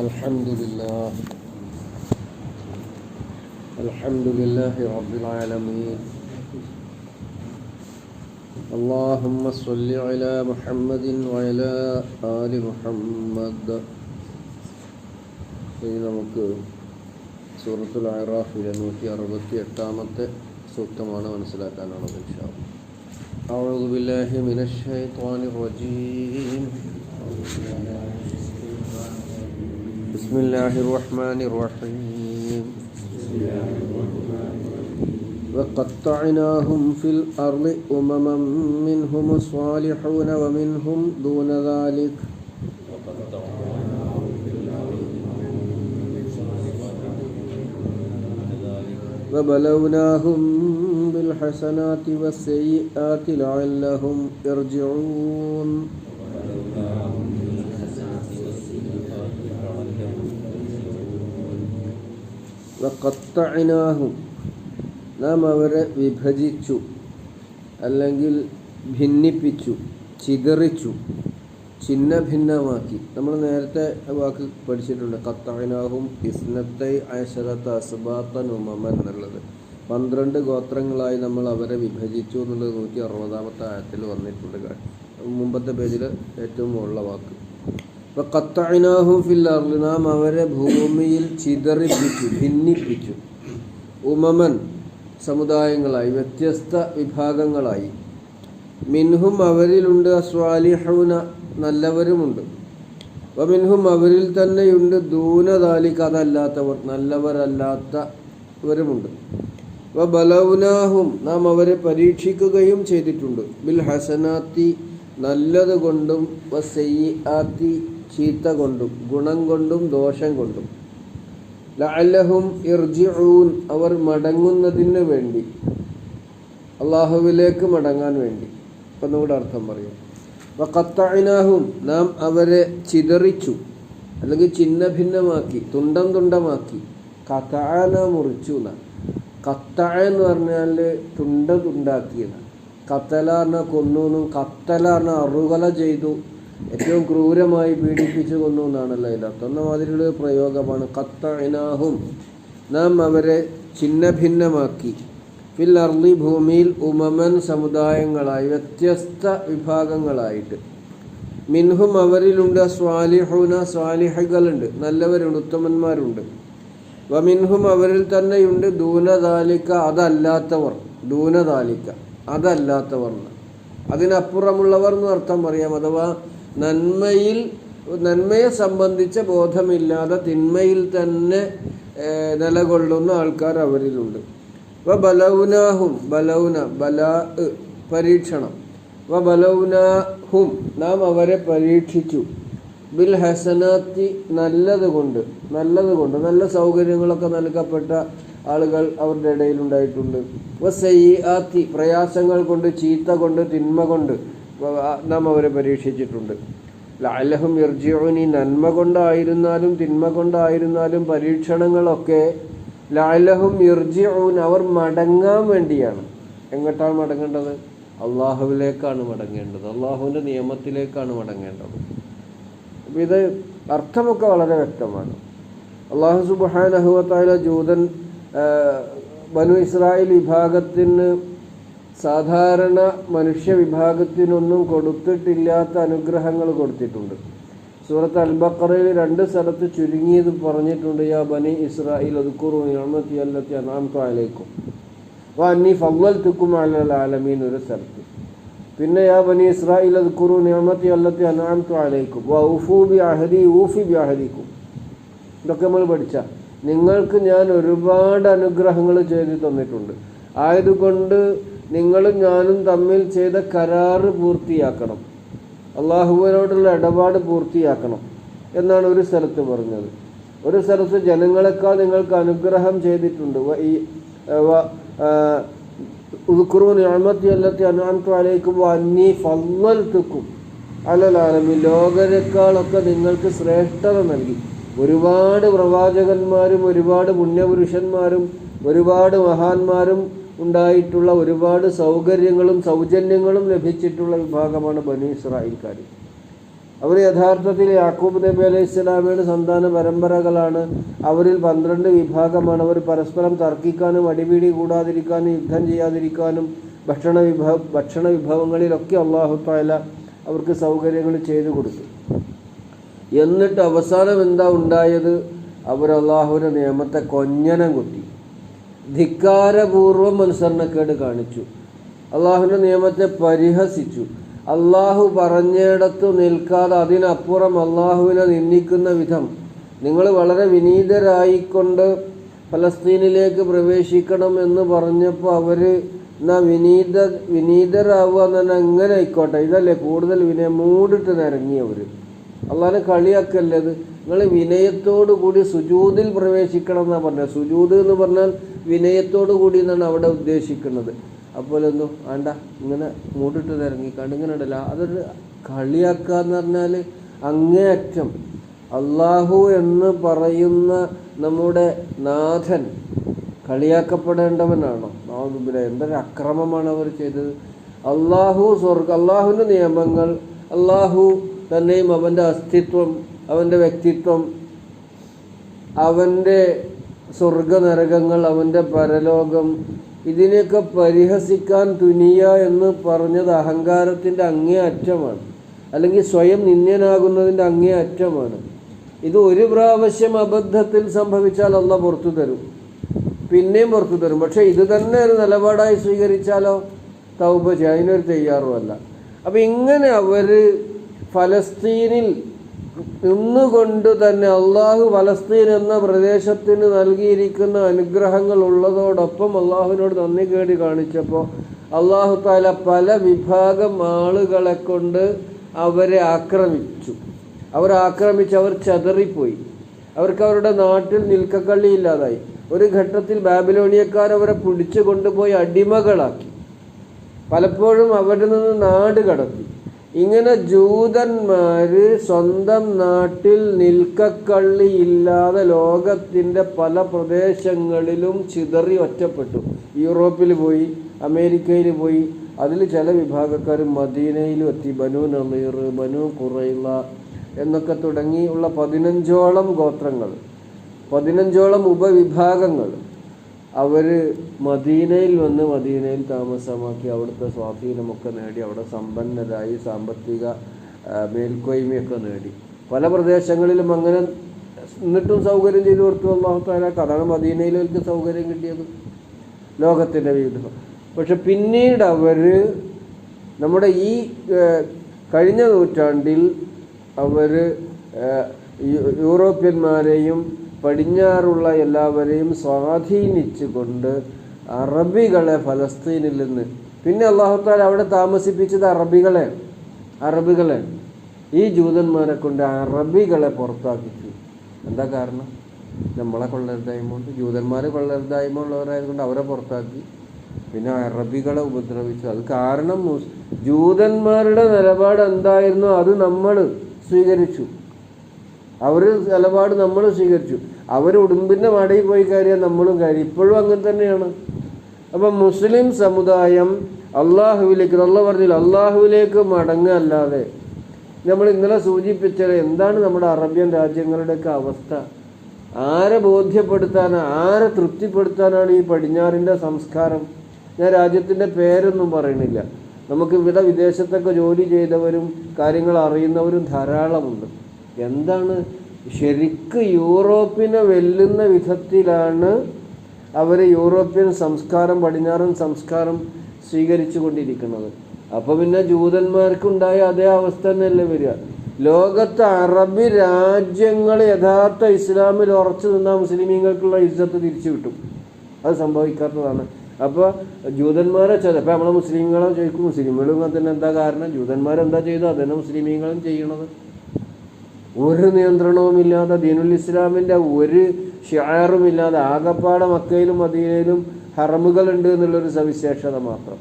الحمد لله رب العالمين. اللهم صل على محمد وعلى آل محمد. ഇനി നമുക്ക് സൂറത്തുൽ അഅറാഫിലെ 168-ാമത്തെ സൂക്തമാണ് മനസ്സിലാക്കാനുള്ളത്. ഇൻഷാ അല്ലാഹ്. അഊദു ബില്ലാഹി മിനശ് ശൈത്വാനിർ റജീം. ബിസ്മില്ലാഹിർ റഹ്മാനിർ റഹീം. وقطعناهم في الأرض أمما منهم الصالحون ومنهم دون ذلك وبلوناهم بالحسنات والسيئات لعلهم يرجعون. وقطعناهم നാം അവരെ വിഭജിച്ചു, അല്ലെങ്കിൽ ഭിന്നിപ്പിച്ചു, ചിതറിച്ചു, ഛിന്ന ഭിന്നമാക്കി. നമ്മൾ നേരത്തെ വാക്ക് പഠിച്ചിട്ടുണ്ട്, ഖത്തഅനാഹും ഇസ്നത്തൈ അശറത അസ്ബാത്തൻ ഉമമൻ എന്നുള്ളത്. 12 ഗോത്രങ്ങളായി നമ്മൾ അവരെ വിഭജിച്ചു എന്നുള്ളത് 160-ാമത്തെ ആയത്തിൽ വന്നിട്ടുണ്ട്. മുമ്പത്തെ പേജിൽ ഏറ്റവും മുകളിലുള്ള വാക്ക്. അപ്പോൾ ഖത്തഅനാഹും ഫിൽ അർള്, നാം അവരെ ഭൂമിയിൽ ചിതറിപ്പിച്ചു, ഭിന്നിപ്പിച്ചു. ഉമമൻ, സമുദായങ്ങളായി, വ്യത്യസ്ത വിഭാഗങ്ങളായി. മിൻഹും, അവരിലുണ്ട്, സ്വാലിഹൂന, നല്ലവരുമുണ്ട്. വമിൻഹും, അവരിൽ തന്നെയുണ്ട്, ദൂന ദാലിക, അതല്ലാത്തവർ, നല്ലവരല്ലാത്തവരുമുണ്ട്. വബലൗനാഹും, നാം അവരെ പരീക്ഷിക്കുകയും ചെയ്തിട്ടുണ്ട്. ബിൽ ഹസനാത്തി, നല്ലത് കൊണ്ടും, വസയ്യിആത്തി, ചീത്ത കൊണ്ടും, ഗുണം കൊണ്ടും ദോഷം കൊണ്ടും. ലഅല്ലഹും യർജിഊൻ, അവർ മടങ്ങുന്നതിന് വേണ്ടി, അള്ളാഹുവിലേക്ക് മടങ്ങാൻ വേണ്ടി. അപ്പം നമ്മുടെ അർത്ഥം പറയാം. വഖത്തഅനാഹും, നാം അവരെ ചിതറിച്ചു, അല്ലെങ്കിൽ ഛിന്ന ഭിന്നമാക്കി, തുണ്ടം തുണ്ടമാക്കി. ഖതഅന, മുറിച്ചു എന്നാണ്. ഖത്തഅ എന്ന് പറഞ്ഞാൽ തുണ്ടാക്കിയതാണ്. ഖതല പറഞ്ഞാൽ കൊന്നു എന്നും, ഖത്തല പറഞ്ഞാൽ അറുകൊല ചെയ്തു, ഏറ്റവും ക്രൂരമായി പീഡിപ്പിച്ചു കൊന്നു എന്നാണല്ലോ അതിലർത്ഥം. എന്ന മാതിരിയുള്ള പ്രയോഗമാണ്. ഖത്തഅനാഹും, നാം അവരെ ഛിന്ന ഭിന്നമാക്കി. ഫിൽ അർളി, ഭൂമിയിൽ, ഉമമൻ, സമുദായങ്ങളായി, വ്യത്യസ്ത വിഭാഗങ്ങളായിട്ട്. മിൻഹും, അവരിലുണ്ട്, സ്വാലിഹൂന, സ്വാലിഹകളുണ്ട്, നല്ലവരുണ്ട്, ഉത്തമന്മാരുണ്ട്. വമിൻഹും, അവരിൽ തന്നെയുണ്ട്, ദൂനദാലിക, അതല്ലാത്തവർ. ദൂനദാലിക, അതല്ലാത്തവർ, അതിനപ്പുറമുള്ളവർ എന്ന് അർത്ഥം പറയാം. അഥവാ നന്മയെ സംബന്ധിച്ച ബോധമില്ലാതെ തിന്മയിൽ തന്നെ നിലകൊള്ളുന്ന ആൾക്കാർ അവരിലുണ്ട്. വബലൗനാഹും, ബലൗന, ബലാ, പരീക്ഷണം. വബലൗനാഹും, നാം അവരെ പരീക്ഷിച്ചു. ബിൽ ഹസനാത്തി, നല്ലതുകൊണ്ട്, നല്ല സൗകര്യങ്ങളൊക്കെ നൽകപ്പെട്ട ആളുകൾ അവരുടെ ഇടയിലുണ്ടായിട്ടുണ്ട്. വസയ്യിആത്തി, പ്രയാസങ്ങൾ കൊണ്ട്, ചീത്ത കൊണ്ട്, തിന്മ കൊണ്ട് നാം അവരെ പരീക്ഷിച്ചിട്ടുണ്ട്. ലഅല്ലഹും യർജിഊൻ, നന്മ കൊണ്ടായിരുന്നാലും തിന്മ കൊണ്ടായിരുന്നാലും പരീക്ഷണങ്ങളൊക്കെ ലഅല്ലഹും യർജിഊൻ, അവർ മടങ്ങാൻ വേണ്ടിയാണ്. എങ്ങോട്ടാണ് മടങ്ങേണ്ടത്? അള്ളാഹുവിലേക്കാണ് മടങ്ങേണ്ടത്, അള്ളാഹുവിൻ്റെ നിയമത്തിലേക്കാണ് മടങ്ങേണ്ടത്. അപ്പം ഇത് അർത്ഥമൊക്കെ വളരെ വ്യക്തമാണ്. അള്ളാഹു സുബ്ഹാനഹു വ തആല ബനു ഇസ്രായേൽ വിഭാഗത്തിന് സാധാരണ മനുഷ്യ വിഭാഗത്തിനൊന്നും കൊടുത്തിട്ടില്ലാത്ത അനുഗ്രഹങ്ങൾ കൊടുത്തിട്ടുണ്ട്. സൂറത്ത് അൽ-ബഖറയിൽ 2 സ്ഥലത്ത് ചുരുങ്ങിയത് പറഞ്ഞിട്ടുണ്ട്. യാ ബനി ഇസ്രായേൽ ഉദ്കുറൂ നിഅമതി അല്ലതി അൻഅംതു അലൈക്കും വഅന്നി ഫളൽതുക്കും അലൽ ആലമീൻ ഒരു സ്ഥലത്ത്. പിന്നെ യാ ബനി ഇസ്രായേൽ ഉദ്കുറൂ നിഅമതി അല്ലതി അൻഅംതു അലൈക്കും വഊഫൂ ബിഅഹദി ഊഫി ബിഅഹദിക്കും. ഇതൊക്കെ നമ്മൾ പഠിച്ച, നിങ്ങൾക്ക് ഞാൻ ഒരുപാട് അനുഗ്രഹങ്ങൾ ചെയ്തു തന്നിട്ടുണ്ട്, ആയതുകൊണ്ട് നിങ്ങളും ഞാനും തമ്മിൽ ചെയ്ത കരാറ് പൂർത്തിയാക്കണം, അള്ളാഹുവിനോടുള്ള ഇടപാട് പൂർത്തിയാക്കണം എന്നാണ് ഒരു സ്ഥലത്ത് പറഞ്ഞത്. ഒരു സ്ഥലത്ത് ജനങ്ങളെക്കാൾ നിങ്ങൾക്ക് അനുഗ്രഹം ചെയ്തിട്ടുണ്ട്. ഉദ്കുറൂ നിഅമതി അല്ലതി അൻഅംതു അലൈക്കും വഅന്നി ഫളൽതുക്കും അലൽ ആലമീൻ, ലോകരെക്കാളൊക്കെ നിങ്ങൾക്ക് ശ്രേഷ്ഠത നൽകി. ഒരുപാട് പ്രവാചകന്മാരും ഒരുപാട് പുണ്യപുരുഷന്മാരും ഒരുപാട് മഹാന്മാരും ഉണ്ടായിട്ടുള്ള ഒരുപാട് സൗകര്യങ്ങളും സൗജന്യങ്ങളും ലഭിച്ചിട്ടുള്ള വിഭാഗമാണ് ബനൂ ഇസ്രായേൽക്കാർ. അവർ യഥാർത്ഥത്തിൽ യാക്കൂബ് നബി അലൈഹി സ്വലാമയുടെ സന്താന പരമ്പരകളാണ്. അവരിൽ 12 വിഭാഗമാണ്. അവർ പരസ്പരം തർക്കിക്കാനും അടിപിടി കൂടാതിരിക്കാനും യുദ്ധം ചെയ്യാതിരിക്കാനും ഭക്ഷണ വിഭവങ്ങളിലൊക്കെ അല്ലാഹു തആല അവർക്ക് സൗകര്യങ്ങൾ ചെയ്തു കൊടുത്തു. എന്നിട്ട് അവസാനം എന്താ ഉണ്ടായത്? അവർ അള്ളാഹുവിൻ്റെ നിയമത്തെ കൊഞ്ഞനം കുത്തി, ധിക്കാരപൂർവം അനുസരണക്കേട് കാണിച്ചു, അള്ളാഹുവിൻ്റെ നിയമത്തെ പരിഹസിച്ചു, അള്ളാഹു പറഞ്ഞിടത്തു നിൽക്കാതെ അതിനപ്പുറം അള്ളാഹുവിനെ നിന്ദിക്കുന്ന വിധം. നിങ്ങൾ വളരെ വിനീതരായിക്കൊണ്ട് ഫലസ്തീനിലേക്ക് പ്രവേശിക്കണം എന്ന് പറഞ്ഞപ്പോൾ അവർ എന്നാ വിനീതരാവുക എന്ന് പറഞ്ഞാൽ എങ്ങനെ ആയിക്കോട്ടെ, ഇതല്ലേ കൂടുതൽ മൂടിട്ട് നിരങ്ങിയവർ. അള്ളാഹിനെ കളിയാക്കല്ലത്. നിങ്ങൾ വിനയത്തോടു കൂടി സുജൂദിൽ പ്രവേശിക്കണം എന്നാണ് പറഞ്ഞത്. സുജൂദ് എന്ന് പറഞ്ഞാൽ വിനയത്തോടു കൂടി എന്നാണ് അവിടെ ഉദ്ദേശിക്കുന്നത്. അപ്പോഴൊന്നും വേണ്ട, ഇങ്ങനെ മൂടിട്ട് നിരങ്ങിക്കാണ്ട് ഇങ്ങനെ ഇടല. അതൊരു കളിയാക്കുക എന്ന് പറഞ്ഞാൽ അങ്ങേയറ്റം. അള്ളാഹു എന്ന് പറയുന്ന നമ്മുടെ നാഥൻ കളിയാക്കപ്പെടേണ്ടവനാണോ? എന്തൊരു അക്രമമാണ് അവർ ചെയ്തത്. അള്ളാഹുവിൻ്റെ നിയമങ്ങൾ, അള്ളാഹു തന്നെയും അവൻ്റെ അസ്തിത്വം, അവൻ്റെ വ്യക്തിത്വം, അവൻ്റെ സ്വർഗനരകങ്ങൾ, അവൻ്റെ പരലോകം, ഇതിനെയൊക്കെ പരിഹസിക്കാൻ തുനിയ എന്ന് പറഞ്ഞത് അഹങ്കാരത്തിൻ്റെ അങ്ങേ അറ്റമാണ്, അല്ലെങ്കിൽ സ്വയം നിന്ദ്യനാകുന്നതിൻ്റെ അങ്ങേ അറ്റമാണ്. ഇത് ഒരു പ്രാവശ്യം അബദ്ധത്തിൽ സംഭവിച്ചാൽ അള്ളാഹ് പുറത്തു തരും, പിന്നെയും പുറത്തു തരും. പക്ഷെ ഇത് തന്നെ ഒരു നിലപാടായി സ്വീകരിച്ചാലോ തൗബ ചെയ്യാൻ അതിനൊരു തയ്യാറുമല്ല. അപ്പം ഇങ്ങനെ അവർ ഫലസ്തീനിൽ നിന്നുകൊണ്ട് തന്നെ അള്ളാഹു ഫലസ്തീൻ എന്ന പ്രദേശത്തിന് നൽകിയിരിക്കുന്ന അനുഗ്രഹങ്ങൾ ഉള്ളതോടൊപ്പം അള്ളാഹുവിനോട് നന്ദി കേടി കാണിച്ചപ്പോൾ അള്ളാഹു തആല പല വിഭാഗം ആളുകളെ കൊണ്ട് അവരെ ആക്രമിച്ചു. അവർ ചതറിപ്പോയി. അവർക്ക് അവരുടെ നാട്ടിൽ നിൽക്കക്കള്ളിയില്ലാതായി. ഒരു ഘട്ടത്തിൽ ബാബിലോണിയക്കാർ അവരെ പിടിച്ചു കൊണ്ടുപോയി അടിമകളാക്കി, പലപ്പോഴും അവരിൽ നിന്ന് നാട് കടത്തി. ഇങ്ങനെ ജൂതന്മാര് സ്വന്തം നാട്ടിൽ നിൽക്കക്കള്ളിയില്ലാതെ ലോകത്തിൻ്റെ പല പ്രദേശങ്ങളിലും ചിതറി ഒറ്റപ്പെട്ടു. യൂറോപ്പിൽ പോയി, അമേരിക്കയിൽ പോയി. അതിൽ ചില വിഭാഗക്കാർ മദീനയിലും എത്തി. ബനു നളീർ, ബനു ഖുറൈള എന്നൊക്കെ തുടങ്ങിയുള്ള 15ഓളം ഗോത്രങ്ങൾ, 15ഓളം ഉപവിഭാഗങ്ങൾ അവർ മദീനയിൽ വന്ന് മദീനയിൽ താമസമാക്കി അവിടുത്തെ സ്വാധീനമൊക്കെ നേടി, അവിടെ സമ്പന്നരായി, സാമ്പത്തിക മേൽക്കോയ്മയൊക്കെ നേടി. പല പ്രദേശങ്ങളിലും അങ്ങനെ എന്നിട്ടും സൗകര്യം ചെയ്തു കൊടുത്തു അല്ലാഹു തആല. അതാണ് മദീനയിലേക്ക് സൗകര്യം കിട്ടിയത്, ലോകത്തിൻ്റെ വിവിധ. പക്ഷെ പിന്നീട് അവർ നമ്മുടെ ഈ കഴിഞ്ഞ നൂറ്റാണ്ടിൽ അവർ യൂറോപ്യന്മാരെയും പടിഞ്ഞാറുള്ള എല്ലാവരെയും സ്വാധീനിച്ചുകൊണ്ട് അറബികളെ ഫലസ്തീനിൽ നിന്ന്, പിന്നെ അല്ലാഹു തആല അവിടെ താമസിപ്പിച്ചത് അറബികളെ ഈ ജൂതന്മാരെ കൊണ്ട് അറബികളെ പുറത്താക്കിച്ചു. എന്താ കാരണം? നമ്മളെ കൊള്ളരുതായ്മ കൊണ്ട്, ജൂതന്മാരെ കൊള്ളരുതായ്മ ഉള്ളവരായതുകൊണ്ട് അവരെ പുറത്താക്കി. പിന്നെ അറബികളെ ഉപദ്രവിച്ചു. അത് കാരണം ജൂതന്മാരുടെ നിലപാട് എന്തായിരുന്നോ അത് നമ്മൾ സ്വീകരിച്ചു. അവർ നിലപാട് നമ്മൾ സ്വീകരിച്ചു. അവർ ഉടുമ്പിൻ്റെ മടയിൽ പോയി കയറിയാൽ നമ്മളും കയറി. ഇപ്പോഴും അങ്ങനെ തന്നെയാണ്. അപ്പം മുസ്ലിം സമുദായം അള്ളാഹുവിലേക്ക്, അള്ളാഹ് പറഞ്ഞില്ല, അള്ളാഹുവിലേക്ക് മടങ്ങല്ലാതെ നമ്മൾ ഇന്നലെ സൂചിപ്പിച്ചത് എന്താണ് നമ്മുടെ അറബ്യൻ രാജ്യങ്ങളുടെയൊക്കെ അവസ്ഥ? ആരെ ബോധ്യപ്പെടുത്താനാണ്, ആരെ തൃപ്തിപ്പെടുത്താനാണ് ഈ പടിഞ്ഞാറിൻ്റെ സംസ്കാരം? ഞാൻ രാജ്യത്തിൻ്റെ പേരൊന്നും പറയണില്ല. നമുക്ക് വിദേശത്തൊക്കെ ജോലി ചെയ്തവരും കാര്യങ്ങൾ അറിയുന്നവരും ധാരാളമുണ്ട്. എന്താണ് ശരിക്ക് യൂറോപ്പിനെ വെല്ലുന്ന വിധത്തിലാണ് അവർ യൂറോപ്യൻ സംസ്കാരം, പടിഞ്ഞാറൻ സംസ്കാരം സ്വീകരിച്ചു കൊണ്ടിരിക്കുന്നത്. അപ്പോൾ പിന്നെ ജൂതന്മാർക്കുണ്ടായ അതേ അവസ്ഥ തന്നെയല്ലേ വരിക? ലോകത്തെ അറബി രാജ്യങ്ങൾ യഥാർത്ഥ ഇസ്ലാമിൽ ഉറച്ചു നിന്നാൽ മുസ്ലിമീങ്ങൾക്കുള്ള ഇസ്സത്ത് തിരിച്ചു കിട്ടും. അത് സംഭവിക്കാത്തതാണ്. അപ്പോൾ ജൂതന്മാരെ അപ്പോൾ നമ്മളെ മുസ്ലിങ്ങളെ ചോദിക്കും, മുസ്ലിങ്ങളും അതിന് എന്താ കാരണം? ജൂതന്മാരെന്താ ചെയ്തു അതന്നെ മുസ്ലിമീങ്ങളും ചെയ്യണത്. ഒരു നിയന്ത്രണവുമില്ലാതെ, ദീനുൽ ഇസ്ലാമിൻ്റെ ഒരു ഷിആറുമില്ലാതെ, ആകപ്പാടെ മക്കയിലും മദീനയിലും ഹറമുകളുണ്ട് എന്നുള്ളൊരു സവിശേഷത മാത്രം.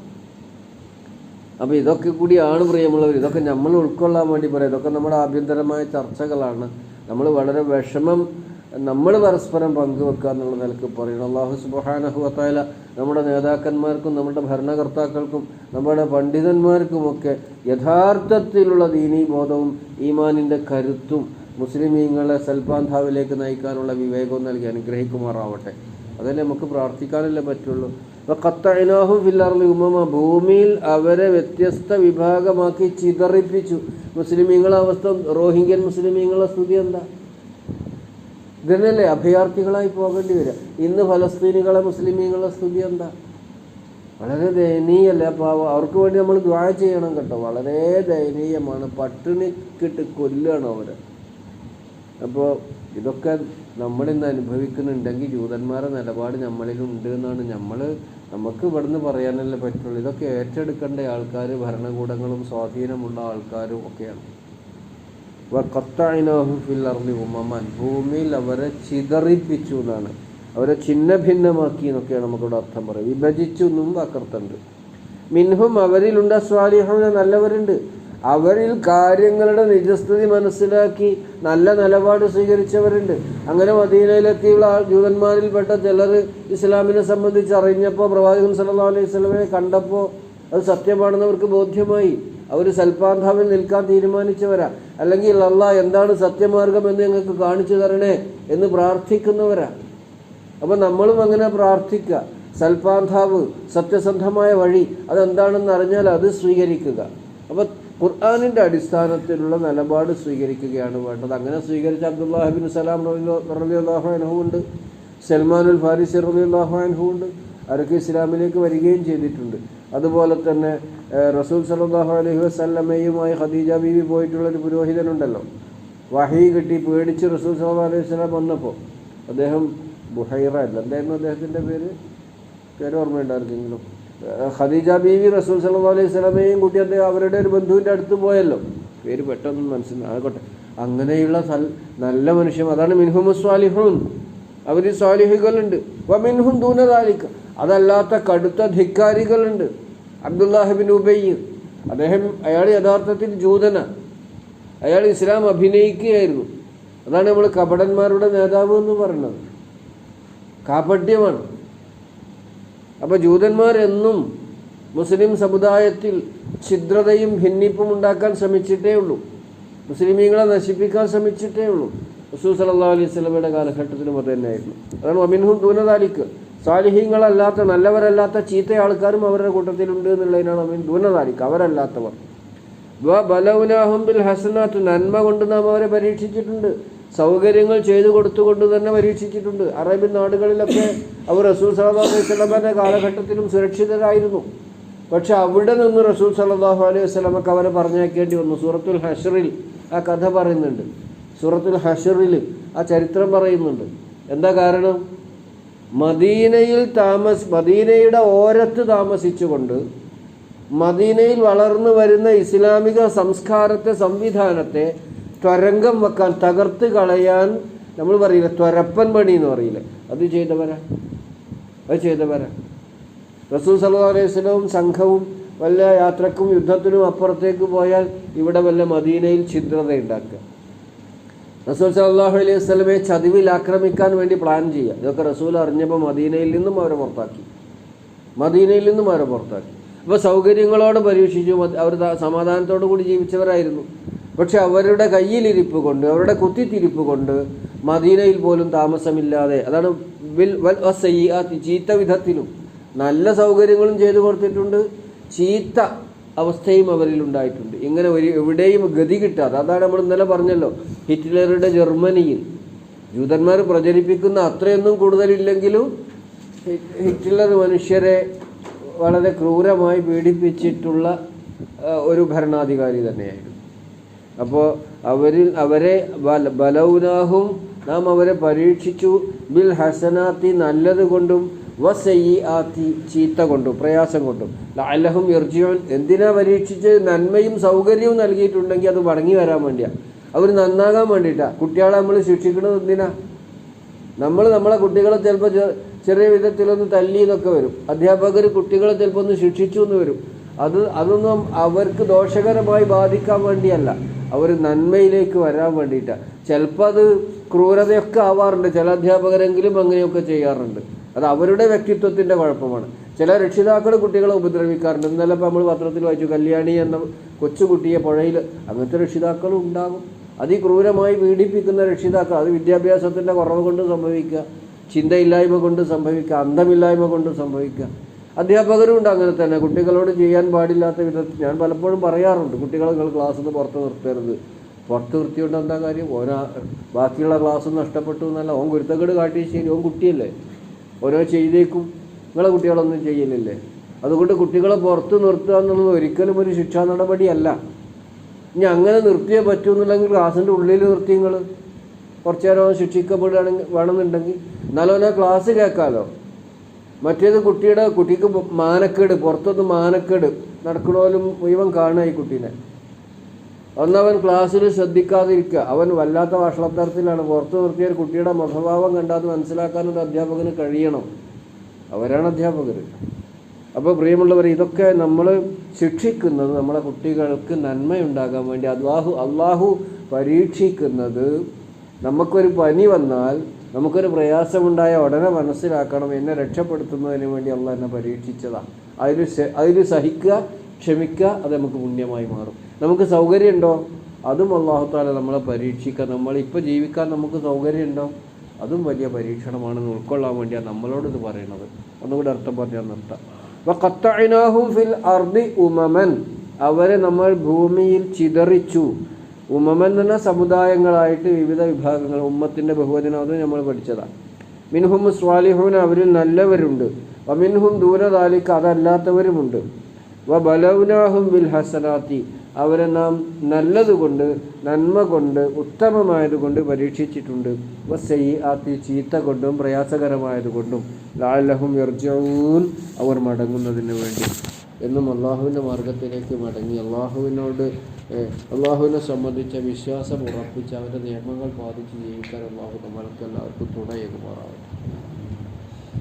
അപ്പോൾ ഇതൊക്കെ കൂടിയാണ് പ്രിയമുള്ളവർ. ഇതൊക്കെ നമ്മൾ ഉൾക്കൊള്ളാൻ വേണ്ടി പറയാം. ഇതൊക്കെ നമ്മുടെ ആഭ്യന്തരമായ ചർച്ചകളാണ്. നമ്മൾ വളരെ വിഷമം നമ്മൾ പരസ്പരം പങ്കുവെക്കുക എന്നുള്ള നിലക്ക് പറയണം. അല്ലാഹു സുബ്ഹാനഹു വ തആല നമ്മുടെ നേതാക്കന്മാർക്കും നമ്മുടെ ഭരണകർത്താക്കൾക്കും നമ്മുടെ പണ്ഡിതന്മാർക്കുമൊക്കെ യഥാർത്ഥത്തിലുള്ള ദീനീ ബോധവും ഈമാനിൻ്റെ കരുത്തും മുസ്ലിമീങ്ങളെ സൽപാന്താവിലേക്ക് നയിക്കാനുള്ള വിവേകവും നൽകി അനുഗ്രഹിക്കുമാറാവട്ടെ. അതല്ലേ നമുക്ക് പ്രാർത്ഥിക്കാനല്ലേ പറ്റുള്ളൂ. ഖത്തഅനാഹും ഫിൽ അർളി ഉമമ, ഭൂമിയിൽ അവരെ വ്യത്യസ്ത വിഭാഗമാക്കി ചിതറിപ്പിച്ചു. മുസ്ലിമീങ്ങളെ അവസ്ഥ, റോഹിംഗ്യൻ മുസ്ലിമീങ്ങളെ സ്ഥിതി എന്താ? ഇതന്നെയല്ലേ അഭയാർത്ഥികളായി പോകേണ്ടി വരിക. ഇന്ന് ഫലസ്തീനികളെ മുസ്ലിമീങ്ങളുടെ സ്ഥിതി എന്താ? വളരെ ദയനീയല്ലേ. അപ്പോൾ അവർക്ക് വേണ്ടി നമ്മൾ ദുആ ചെയ്യണം കേട്ടോ. വളരെ ദയനീയമാണ്. പട്ടിണിക്കിട്ട് കൊല്ലുകയാണ് അവരെ. അപ്പോൾ ഇതൊക്കെ നമ്മളിന്ന് അനുഭവിക്കുന്നുണ്ടെങ്കിൽ ജൂതന്മാരുടെ നിലപാട് നമ്മളിലുണ്ട് എന്നാണ് നമുക്ക് ഇവിടുന്ന് പറയാനല്ലേ പറ്റുള്ളൂ. ഇതൊക്കെ ഏറ്റെടുക്കേണ്ട ആൾക്കാർ ഭരണകൂടങ്ങളും സ്വാധീനമുള്ള ആൾക്കാരും ഒക്കെയാണ്. ഖത്തഅനാഹും ഫിൽ അർളി ഉമമൻ, ഭൂമിയിൽ അവരെ ചിതറിപ്പിച്ചു എന്നാണ്, അവരെ ഛിന്ന ഭിന്നമാക്കി എന്നൊക്കെയാണ് നമുക്കിവിടെ അർത്ഥം പറയുക. വിഭജിച്ചു എന്നും വാക്കർത്തുണ്ട്. മിൻഹും, അവരിലുണ്ട് സ്വാലിഹൂന, നല്ലവരുണ്ട്. അവരിൽ കാര്യങ്ങളുടെ നിജസ്ഥിതി മനസ്സിലാക്കി നല്ല നിലപാട് സ്വീകരിച്ചവരുണ്ട്. അങ്ങനെ മദീനയിലെത്തിയുള്ള ജൂതന്മാരിൽപ്പെട്ട ചിലർ ഇസ്ലാമിനെ സംബന്ധിച്ച് അറിഞ്ഞപ്പോൾ, പ്രവാചകൻ സല്ലല്ലാഹു അലൈഹി വസല്ലമയെ കണ്ടപ്പോൾ അത് സത്യമാണെന്നവർക്ക് ബോധ്യമായി. അവർ സൽപാന്താവിൽ നിൽക്കാൻ തീരുമാനിച്ചവരാ. അല്ലെങ്കിൽ അല്ലാഹ് എന്താണ് സത്യമാർഗം എന്ന് ഞങ്ങൾക്ക് കാണിച്ചു തരണേ എന്ന് പ്രാർത്ഥിക്കുന്നവരാ. അപ്പം നമ്മളും അങ്ങനെ പ്രാർത്ഥിക്കുക. സൽപാന്താവ്, സത്യസന്ധമായ വഴി അതെന്താണെന്ന് അറിഞ്ഞാൽ അത് സ്വീകരിക്കുക. അപ്പം ഖുർആനിൻ്റെ അടിസ്ഥാനത്തിലുള്ള നിലപാട് സ്വീകരിക്കുകയാണ് വേണ്ടത്. അങ്ങനെ സ്വീകരിച്ച അബ്ദുല്ലാഹി ഇബ്നു സലാം റളിയല്ലാഹു അൻഹു ഉണ്ട്, സൽമാനുൽ ഫാരിസി റളിയല്ലാഹു അൻഹു ഉണ്ട്. അവരൊക്കെ ഇസ്ലാമിലേക്ക് വരികയും ചെയ്തിട്ടുണ്ട്. അതുപോലെ തന്നെ റസൂൽ സല്ലല്ലാഹു അലൈഹി വസല്ലമയുമായി ഖദീജ ബീവി പോയിട്ടുള്ളൊരു പുരോഹിതനുണ്ടല്ലോ. വഹീ കിട്ടി പേടിച്ച് റസൂൽ സല്ലല്ലാഹു അലൈഹി വസല്ലം വന്നപ്പോൾ, അദ്ദേഹം ബുഹൈറ അല്ല, എന്തായിരുന്നു അദ്ദേഹത്തിൻ്റെ പേര് ഓർമ്മയുണ്ടായിരുന്നെങ്കിലും, ഖദീജ ബീവി റസൂൽ സല്ലല്ലാഹു അലൈഹി വസല്ലമയും കൂട്ടി അദ്ദേഹം അവരുടെ ഒരു ബന്ധുവിൻ്റെ അടുത്ത് പോയല്ലോ. പേര് പെട്ടെന്ന് മനസ്സിലാകട്ടെ. അങ്ങനെയുള്ള നല്ല മനുഷ്യൻ, അതാണ് മിൻഹും സ്വാലിഹൂൻ, അവർ സ്വാലിഹുകളുണ്ട്. വമിൻഹും ദൂന ദാലിക, അതല്ലാത്ത കടുത്ത ധിക്കാരികളുണ്ട്. അബ്ദുല്ലാഹി ഇബ്നു ഉബയ്യ്, അയാൾ യഥാർത്ഥത്തിൽ ജൂതന, അയാൾ ഇസ്ലാം അഭിനയിക്കുകയായിരുന്നു. അതാണ് നമ്മൾ കപടന്മാരുടെ നേതാവ് എന്ന് പറയുന്നത്. കാപട്യമാണ്. അപ്പോൾ ജൂതന്മാരെന്നും മുസ്ലിം സമുദായത്തിൽ ഛിദ്രതയും ഭിന്നിപ്പും ഉണ്ടാക്കാൻ ശ്രമിച്ചിട്ടേ ഉള്ളൂ. മുസ്ലിമീങ്ങളെ നശിപ്പിക്കാൻ ശ്രമിച്ചിട്ടേ ഉള്ളൂ. റസൂൽ സല്ലല്ലാഹു അലൈഹി വസല്ലമയുടെ കാലഘട്ടത്തിലും അത് തന്നെയായിരുന്നു. അതാണ് വമിൻഹും ദൂന ദാലിക, സാലിഹീങ്ങളല്ലാത്ത, നല്ലവരല്ലാത്ത ചീത്ത ആൾക്കാരും അവരുടെ കൂട്ടത്തിലുണ്ട് എന്നുള്ളതിനാണ് അമീൻ ദൂന ദാലിക, അവരല്ലാത്തവർ. ബലൗനാഹും ബിൽ ഹസനാത്ത്, നന്മ കൊണ്ട് നാം അവരെ പരീക്ഷിച്ചിട്ടുണ്ട്. സൗകര്യങ്ങൾ ചെയ്തു കൊടുത്തുകൊണ്ട് തന്നെ പരീക്ഷിച്ചിട്ടുണ്ട്. അറേബ്യൻ നാടുകളിലൊക്കെ അവർ റസൂൽ സല്ലല്ലാഹു അലൈഹി വസല്ലമയുടെ കാലഘട്ടത്തിലും സുരക്ഷിതരായിരുന്നു. പക്ഷെ അവിടെ നിന്ന് റസൂൽ സല്ലല്ലാഹു അലൈഹി വസല്ലമക്ക് അവരെ പറഞ്ഞേക്കേണ്ടി വന്നു. സൂറത്തുൽ ഹശ്റിൽ ആ കഥ പറയുന്നുണ്ട്. സൂറത്തുൽ ഹശ്റിൽ ആ ചരിത്രം പറയുന്നുണ്ട്. എന്താ കാരണം? മദീനയുടെ ഓരത്ത് താമസിച്ചുകൊണ്ട് മദീനയിൽ വളർന്നു വരുന്ന ഇസ്ലാമിക സംസ്കാരത്തെ, സംവിധാനത്തെ ത്വരംഗം വെക്കാൻ, തകർത്ത് കളയാൻ, നമ്മൾ പറയില്ല ത്വരപ്പൻ പണി എന്ന് പറയില്ല, അത് ചെയ്തവരാ. റസൂൽ സല്ലല്ലാഹു അലൈഹി വസല്ലം സംഘവും വല്ല യാത്രക്കും യുദ്ധത്തിനും അപ്പുറത്തേക്ക് പോയാൽ ഇവിടെ വല്ല മദീനയിൽ ഛിദ്രത ഉണ്ടാക്കുക, റസൂൽ സല്ലല്ലാഹു അലൈഹി വസല്ലമയെ ചതിവിൽ ആക്രമിക്കാൻ വേണ്ടി പ്ലാൻ ചെയ്യുക. ഇതൊക്കെ റസൂൽ അറിഞ്ഞപ്പോൾ മദീനയിൽ നിന്നും അവരെ പുറത്താക്കി. അപ്പോൾ സൗകര്യങ്ങളോട് പരീക്ഷിച്ചു. അവർ സമാധാനത്തോടു കൂടി ജീവിച്ചവരായിരുന്നു. പക്ഷെ അവരുടെ കയ്യിലിരിപ്പ് കൊണ്ട്, അവരുടെ കുത്തിത്തിരിപ്പ് കൊണ്ട് മദീനയിൽ പോലും താമസമില്ലാതെ, അതാണ് ചീത്ത വിധത്തിലും നല്ല സൗകര്യങ്ങളും ചെയ്തു കൊടുത്തിട്ടുണ്ട്, ചീത്ത അവസ്ഥയും അവരിലുണ്ടായിട്ടുണ്ട്. ഇങ്ങനെ എവിടെയും ഗതി കിട്ടാതെ, അതാണ് നമ്മൾ ഇന്നലെ പറഞ്ഞല്ലോ, ഹിറ്റ്ലറുടെ ജർമ്മനിയിൽ ജൂതന്മാർ പ്രചരിപ്പിക്കുന്ന അത്രയൊന്നും കൂടുതലില്ലെങ്കിലും ഹിറ്റ്ലർ മനുഷ്യരെ വളരെ ക്രൂരമായി പീഡിപ്പിച്ചിട്ടുള്ള ഒരു ഭരണാധികാരി തന്നെയായിരുന്നു. അപ്പോൾ അവരെ ബലൗനാഹും, നാം അവരെ പരീക്ഷിച്ചു, ബിൽ ഹസനാത്തി, നല്ലത് കൊണ്ടും, വസയ്യിആത്തി, ചീത്ത കൊണ്ടും, പ്രയാസം കൊണ്ടും, ലഅല്ലഹും യർജിഊൻ. എന്തിനാ പരീക്ഷിച്ച്? നന്മയും സൗകര്യവും നൽകിയിട്ടുണ്ടെങ്കിൽ അത് മടങ്ങി വരാൻ വേണ്ടിയാണ്, അവർ നന്നാകാൻ വേണ്ടിയിട്ടാണ്. കുട്ടികളെ നമ്മൾ ശിക്ഷിക്കുന്നത് എന്തിനാ? നമ്മളെ കുട്ടികളെ ചിലപ്പോൾ ചെറിയ വിധത്തിലൊന്ന് തല്ലി എന്നൊക്കെ വരും. അധ്യാപകർ കുട്ടികളെ ചിലപ്പോൾ ഒന്ന് ശിക്ഷിച്ചു എന്ന് വരും. അതൊന്നും അവർക്ക് ദോഷകരമായി ബാധിക്കാൻ വേണ്ടിയല്ല, അവർ നന്മയിലേക്ക് വരാൻ വേണ്ടിയിട്ടാണ്. ചിലപ്പോൾ അത് ക്രൂരതയൊക്കെ ആവാറുണ്ട്. ചില അധ്യാപകരെങ്കിലും അങ്ങനെയൊക്കെ ചെയ്യാറുണ്ട്. അത് അവരുടെ വ്യക്തിത്വത്തിൻ്റെ കുഴപ്പമാണ്. ചില രക്ഷിതാക്കൾ കുട്ടികളെ ഉപദ്രവിക്കാറുണ്ട്. ഇന്നലെ ഇപ്പോൾ നമ്മൾ പത്രത്തിൽ വായിച്ചു, കല്യാണി എന്ന കൊച്ചുകുട്ടിയെ പുഴയിൽ, അങ്ങനത്തെ രക്ഷിതാക്കളും ഉണ്ടാകും. അതിക്രൂരമായി പീഡിപ്പിക്കുന്ന രക്ഷിതാക്കൾ, അത് വിദ്യാഭ്യാസത്തിൻ്റെ കുറവ് കൊണ്ട് സംഭവിക്കുക, ചിന്തയില്ലായ്മ കൊണ്ട് സംഭവിക്കുക, അന്തമില്ലായ്മ കൊണ്ട് സംഭവിക്കുക. അധ്യാപകരും ഉണ്ട് അങ്ങനെ തന്നെ, കുട്ടികളോട് ചെയ്യാൻ പാടില്ലാത്ത വിധത്തിൽ. ഞാൻ പലപ്പോഴും പറയാറുണ്ട്, കുട്ടികളെ നിങ്ങൾ ക്ലാസ്സിൽ നിന്ന് പുറത്ത് നിർത്തരുത്. പുറത്ത് നിർത്തിയോണ്ട് എന്താ കാര്യം? ഓരോ ബാക്കിയുള്ള ക്ലാസ് നഷ്ടപ്പെട്ടു എന്നല്ല, ഓൻ കുരുത്തക്കേട് കാട്ടി ശരി, ഓൻ കുട്ടിയല്ലേ, ഓരോ ചെയ്തേക്കും. നിങ്ങളെ കുട്ടികളൊന്നും ചെയ്യലില്ലേ? അതുകൊണ്ട് കുട്ടികളെ പുറത്ത് നിർത്തുക എന്നുള്ളത് ഒരിക്കലും ഒരു ശിക്ഷാ നടപടിയല്ല. ഇനി അങ്ങനെ നിർത്തിയേ പറ്റൂ എന്നുണ്ടെങ്കിൽ ക്ലാസ്സിൻ്റെ ഉള്ളിൽ നിർത്തി നിങ്ങൾ കുറച്ചു നേരം ശിക്ഷിക്കപ്പെടുകയാണെങ്കിൽ വേണമെന്നുണ്ടെങ്കിൽ എന്നാലും ക്ലാസ് കേൾക്കാമല്ലോ. മറ്റേത് കുട്ടിക്ക് മാനക്കേട്, പുറത്തൊന്ന് മാനക്കേട് നടക്കണോലും മുഴുവൻ കാണുക ഈ കുട്ടീനെ. ഒന്നവൻ ക്ലാസ്സിൽ ശ്രദ്ധിക്കാതിരിക്കുക, അവൻ വല്ലാത്ത വഷളത്തരത്തിലാണ്. പുറത്ത് നിർത്തിയ ഒരു കുട്ടിയുടെ മുഖഭാവം കണ്ടാൽ മനസ്സിലാക്കാനൊരു അധ്യാപകന് കഴിയണം. അവരാണ് അധ്യാപകർ. അപ്പോൾ പ്രിയമുള്ളവർ, ഇതൊക്കെ നമ്മൾ ശിക്ഷിക്കുന്നത് നമ്മളെ കുട്ടികൾക്ക് നന്മയുണ്ടാകാൻ വേണ്ടി. അള്ളാഹു പരീക്ഷിക്കുന്നത്, നമുക്കൊരു പനി വന്നാൽ, നമുക്കൊരു പ്രയാസമുണ്ടായ ഉടനെ മനസ്സിലാക്കണം, എന്നെ രക്ഷപ്പെടുത്തുന്നതിന് വേണ്ടി അള്ളാഹ് എന്നെ പരീക്ഷിച്ചതാണ്. അതിൽ സഹിക്കുക, ക്ഷമിക്കുക, അത് നമുക്ക് പുണ്യമായി മാറും. നമുക്ക് സൗകര്യമുണ്ടോ? അതും അള്ളാഹു തആല നമ്മളെ പരീക്ഷിക്കുക. നമ്മളിപ്പോൾ ജീവിക്കാൻ നമുക്ക് സൗകര്യമുണ്ടോ? അതും വലിയ പരീക്ഷണമാണെന്ന് ഉൾക്കൊള്ളാൻ വേണ്ടിയാണ് നമ്മളോടിത് പറയണത്. ഒന്നുകൂടി അർത്ഥം പറഞ്ഞാൽ നിർത്താം. വഖത്തഅനാഹും ഫിൽ അർദി ഉമമൻ, അവരെ നമ്മൾ ഭൂമിയിൽ ചിതറിച്ചു. ഉമമൻ എന്ന സമുദായങ്ങളായിട്ട് വിവിധ വിഭാഗങ്ങൾ. ഉമ്മത്തിൻ്റെ ബഹുവചനം അത് നമ്മൾ പഠിച്ചതാണ്. മിൻഹും സ്വാലിഹൂൻ, അവരിൽ നല്ലവരുണ്ട്. വമിൻഹും ദൂന ദാലിക, അതല്ലാത്തവരുമുണ്ട്. വബലൗനാഹും ബിൽ ഹസനാത്തി, അവരെ നാം നല്ലതുകൊണ്ട്, നന്മ കൊണ്ട്, ഉത്തമമായതുകൊണ്ട് പരീക്ഷിച്ചിട്ടുണ്ട്. വസയ്യിആത്തി, ചീത്ത കൊണ്ടും പ്രയാസകരമായതുകൊണ്ടും. ലഅല്ലഹും യർജിഊൻ, അവർ മടങ്ങുന്നതിന് വേണ്ടി. എന്നും അള്ളാഹുവിൻ്റെ മാർഗത്തിലേക്ക് മടങ്ങി അള്ളാഹുവിനെ സംബന്ധിച്ച വിശ്വാസം ഉറപ്പിച്ച് അവൻ്റെ നിയമങ്ങൾ പാലിച്ച് ജീവിക്കാൻ അള്ളാഹു നമ്മൾക്ക് എല്ലാവർക്കും തുണയേകുമാറാവട്ടെ.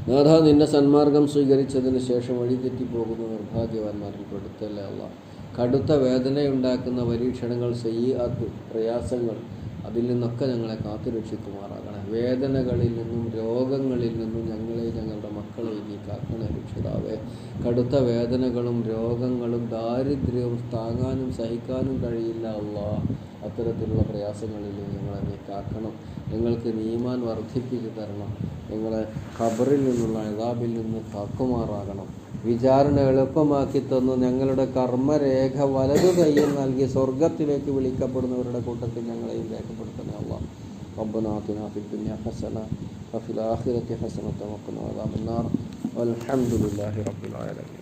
നാഥ, നിന്റെ സന്മാർഗം സ്വീകരിച്ചതിന് ശേഷം വഴിതെറ്റിപ്പോകുന്ന നിർഭാഗ്യവാന്മാരിൽ പെടുത്തല്ലേ അള്ളാഹ്. കടുത്ത വേദനയുണ്ടാക്കുന്ന പരീക്ഷണങ്ങൾ, സയ്യിആത്ത്, പ്രയാസങ്ങൾ, അതിൽ നിന്നൊക്കെ ഞങ്ങളെ കാത്തുരക്ഷിക്കുമാറാകണേ. വേദനകളിൽ നിന്നും രോഗങ്ങളിൽ നിന്നും ഞങ്ങളെയും ഞങ്ങളുടെ മക്കളെയും നീ കാക്കണേ രക്ഷിതാവേ. കടുത്ത വേദനകളും രോഗങ്ങളും ദാരിദ്ര്യവും താങ്ങാനും സഹിക്കാനും കഴിയില്ല അല്ലാഹ്. അത്തരത്തിലുള്ള പ്രയാസങ്ങളിൽ ഞങ്ങളെ നീ കാക്കണം. ഞങ്ങൾക്ക് ഈമാൻ വർദ്ധിപ്പിച്ച് തരണം. ഞങ്ങളെ ഖബറിൽ നിന്നുള്ള അദാബിൽ നിന്ന് കാക്കുമാറാകണം. വിചാരണ എളുപ്പമാക്കി തന്നു ഞങ്ങളുടെ കർമ്മരേഖ വലതു കയ്യിൽ നൽകി സ്വർഗത്തിലേക്ക് വിളിക്കപ്പെടുന്നവരുടെ കൂട്ടത്തിൽ ഞങ്ങളെയും രേഖപ്പെടുത്തണേ അല്ലാഹ്. റബ്ബനാ ആതിനാ ഫിദ്ദുനിയ ഹസന വഫിൽ ആഖിറതി ഹസനത വഖിനാ അദാബന്നാർ. വൽഹംദുലില്ലാഹി റബ്ബിൽ ആലമീൻ.